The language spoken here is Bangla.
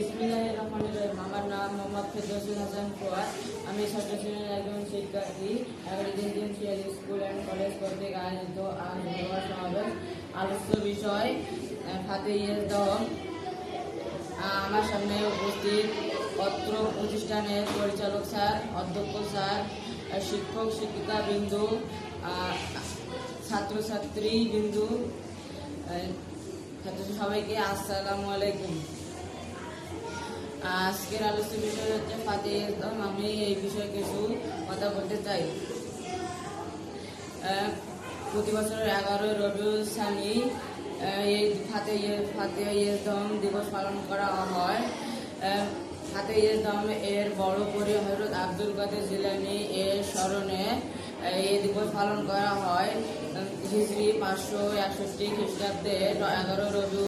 বিসমিল্লাহির রহমানির রহিম। আমার নাম মোহাম্মদ ফেরদৌসী হাসান ফুয়াদ। আমি ষষ্ঠ শ্রেণীর একজন শিক্ষার্থী। এগ্রিকালচার স্কুল অ্যান্ড কলেজ কর্তৃক আয়োজিত আজ মহা সমাবেশ আলোচ্য বিষয় ফাতে-ই-দম। আমার সামনে উপস্থিত অত্র প্রতিষ্ঠানের পরিচালক স্যার, অধ্যক্ষ স্যার, শিক্ষক শিক্ষিকা বিন্দু, ছাত্রছাত্রী বিন্দু, সবাইকে আসসালামু আলাইকুম। আজকের আলোচ্য বিষয় হচ্ছে ফাতে-ই-দম। আমি এই বিষয়ে কিছু কথা বলতে চাই। প্রতি বছরের 11 রবিউল সানি এই ফাতে-ই-দম দিবস পালন করা হয়। ফাতে-ই-দম এর বড় পরি হযরত আব্দুল কাদের জিলানী এর স্মরণে এই দিবস পালন করা হয়। হিজরি 561 খ্রিস্টাব্দে 11 রবিউল